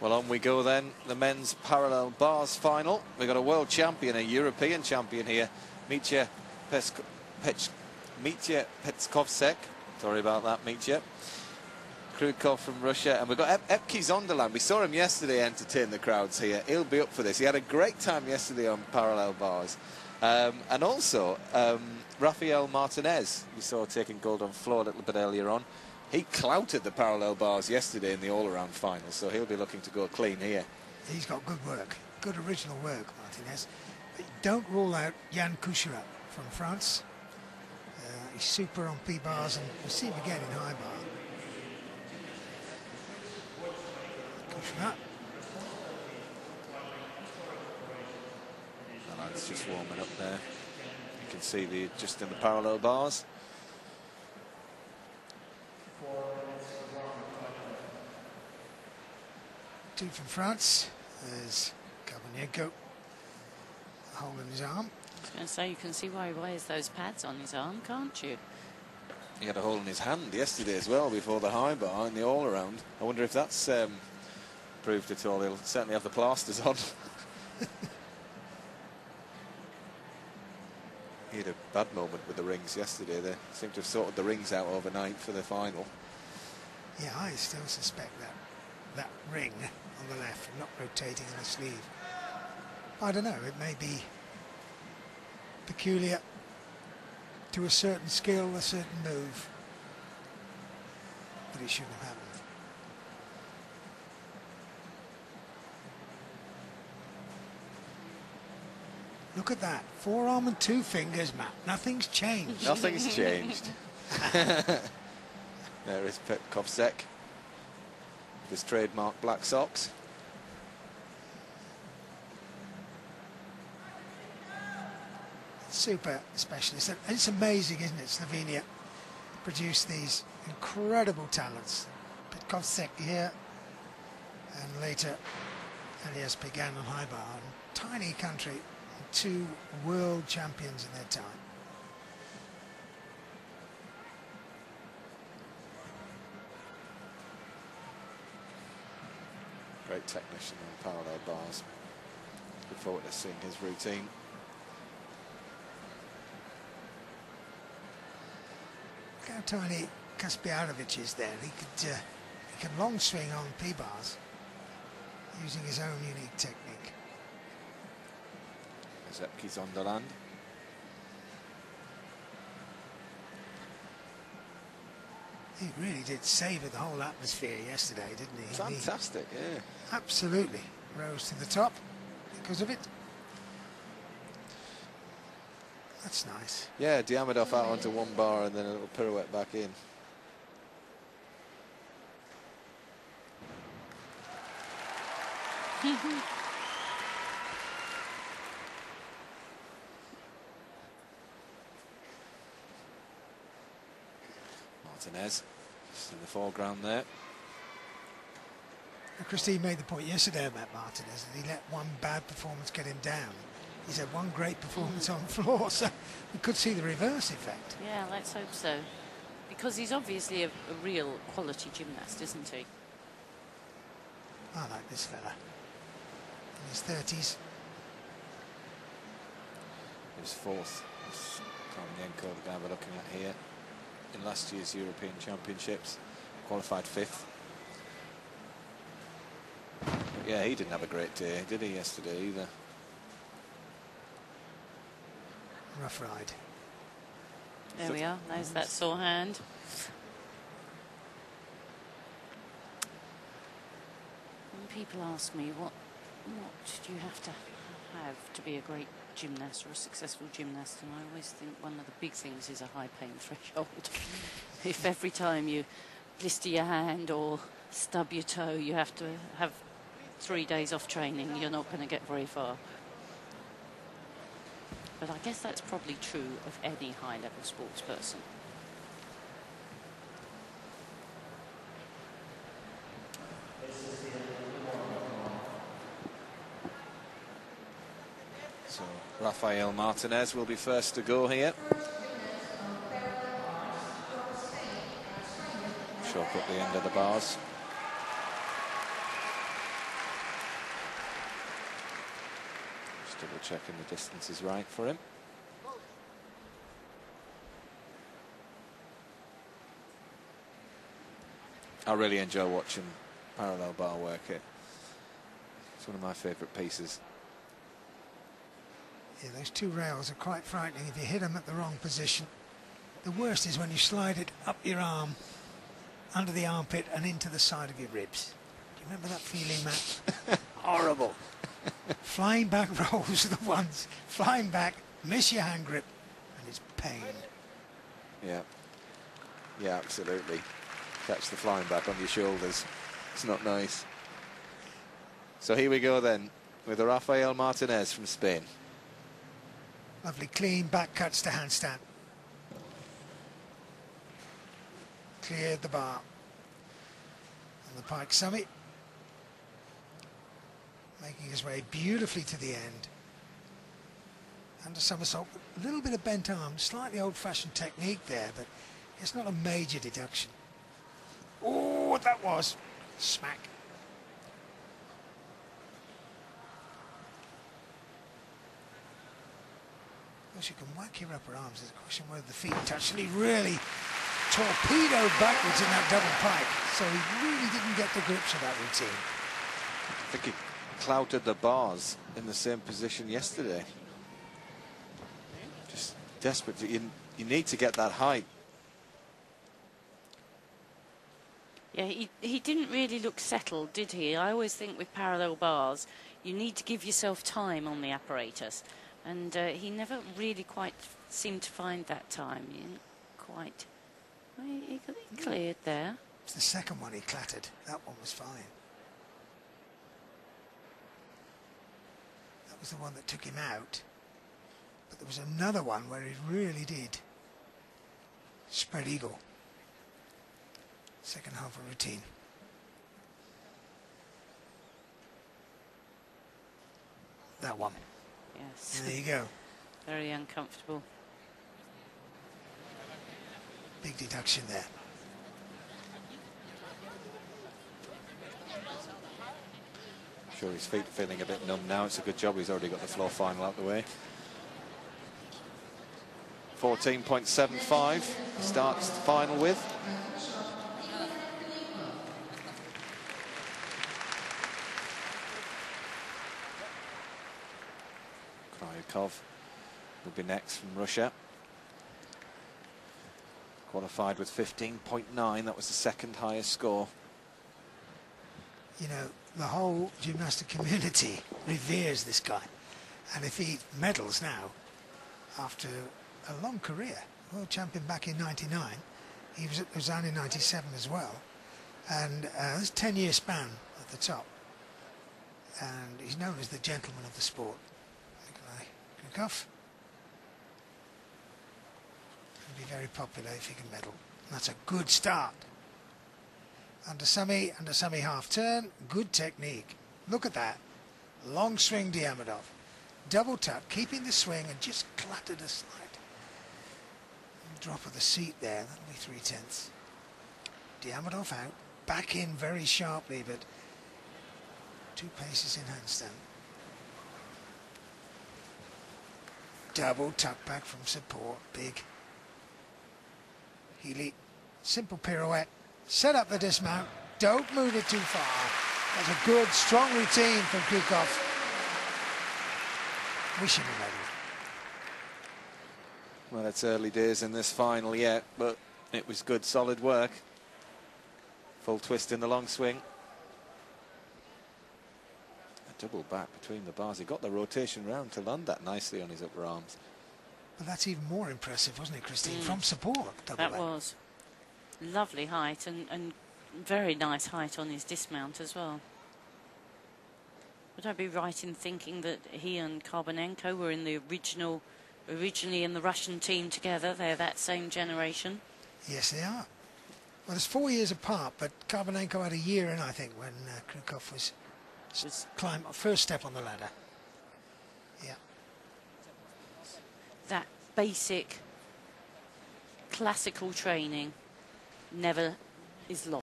Well, on we go then. The men's parallel bars final. We've got a world champion, a European champion here, Mitya Petskovsek. Sorry about that, Mitya. Krukov from Russia. And we've got Epke Zonderland. We saw him yesterday entertain the crowds here. He'll be up for this. He had a great time yesterday on parallel bars. And also, Rafael Martinez, we saw taking gold on floor a little bit earlier on. He clouted the parallel bars yesterday in the all-around final, so he'll be looking to go clean here. He's got good work, good original work, Martinez. But don't rule out Jan Kuchera from France. He's super on P-bars, and we'll see him again in high bar. Kuchera. The lad's just warming up there. You can see just in the parallel bars. Two from France. There's Kabanenko holding his arm. I was going to say, you can see why he wears those pads on his arm, can't you? He had a hole in his hand yesterday as well before the high bar in the all-around. I wonder if that's proved at all. He'll certainly have the plasters on. He had a bad moment with the rings yesterday. They seem to have sorted the rings out overnight for the final. Yeah, I still suspect that ring on the left not rotating in the sleeve. I don't know, it may be peculiar to a certain skill, a certain move, but it shouldn't have happened. Look at that, forearm and two fingers, Matt. Nothing's changed. Nothing's changed. There is Petkovsek. His trademark black socks. Super specialist. It's amazing, isn't it? Slovenia produced these incredible talents. Petkovsek here, and later Elias Pagan on high bar. Tiny country, and two world champions in their time. Great technician on parallel bars. Look forward to seeing his routine. Look how tiny Kaspiarovic is there. He can long swing on P-bars using his own unique technique. There's Epke Zonderland. He really did savour the whole atmosphere yesterday, didn't he? Fantastic, yeah. Absolutely. Rose to the top because of it. That's nice. Yeah, Diamidov out onto one bar and then a little pirouette back in. Martinez just in the foreground there. Christine made the point yesterday about Martinez that he let one bad performance get him down. He's had one great performance on floor, so we could see the reverse effect. Yeah, let's hope so. Because he's obviously a real quality gymnast, isn't he? I like this fella. In his 30s. His fourth. Kabanenko, the guy we're looking at here. In last year's European Championships, qualified fifth. But yeah, he didn't have a great day, did he, yesterday either? Rough ride. There we are. There's that sore hand. When people ask me what do you have to be a great gymnast or a successful gymnast, and I always think one of the big things is a high pain threshold. If every time you blister your hand or stub your toe you have to have 3 days off training, you're not going to get very far. But I guess that's probably true of any high-level sports person. So Rafael Martinez will be first to go here. Show up at the end of the bars. double checking the distance is right for him. I really enjoy watching parallel bar work. It's one of my favourite pieces. Yeah, those two rails are quite frightening if you hit them at the wrong position. The worst is when you slide it up your arm, under the armpit and into the side of your ribs. Do you remember that feeling, Matt? Horrible. Flying back rolls are the ones. Flying back, miss your hand grip, and it's pain. Yeah. Yeah, absolutely. Catch the flying back on your shoulders. It's not nice. So here we go then, with Rafael Martinez from Spain. Lovely clean back cuts to handstand. Cleared the bar. On the pike summit. Making his way beautifully to the end. Under somersault, a little bit of bent arm, slightly old-fashioned technique there, but it's not a major deduction. Oh, that was smack. Of course, you can whack your upper arms. There's a question whether the feet touch, and he really torpedoed backwards in that double pike. So he really didn't get the grips of that routine. I think he clouted the bars in the same position yesterday. Just desperate. You need to get that height. Yeah, he didn't really look settled, did he? I always think with parallel bars, you need to give yourself time on the apparatus. And he never really quite seemed to find that time. He didn't quite. He cleared there. It's the second one he clattered. That one was fine. That was the one that took him out. But there was another one where he really did spread eagle. Second half of routine. That one. Yes. There you go. Very uncomfortable. Big deduction there. I'm sure his feet are feeling a bit numb now. It's a good job he's already got the floor final out the way. 14.75 starts the final with. Kryukov will be next from Russia. Qualified with 15.9. That was the second highest score. You know, the whole gymnastic community reveres this guy. And if he medals now, after a long career, world champion back in '99, he was at Lausanne in '97 as well. And there's a 10-year span at the top. And he's known as the gentleman of the sport. Nikolai Krukov. He'll be very popular if he can medal. And that's a good start. Under semi half turn, good technique. Look at that. Long swing Diamondov. Double tuck, keeping the swing and just clattered a slight drop of the seat there. That'll be 3/10. Diamondov out. Back in very sharply, but 2 paces in handstand. Double tuck back from support. Big. Healy. Simple pirouette. Set up the dismount. Don't move it too far. That's a good, strong routine from Krukov. Wishing a medal. Well, it's early days in this final yet, but it was good, solid work. Full twist in the long swing. A double back between the bars. He got the rotation round to land that nicely on his upper arms. Well, that's even more impressive, wasn't it, Christine? From support. Double That back. was. Lovely height and very nice height on his dismount as well. Would I be right in thinking that he and Karbanenko were in the originally in the Russian team together? They're that same generation. Yes, they are. Well, there's 4 years apart, but Karbanenko had a year in, I think, when Krukov was climb first step on the ladder. Yeah. That basic classical training never is lost.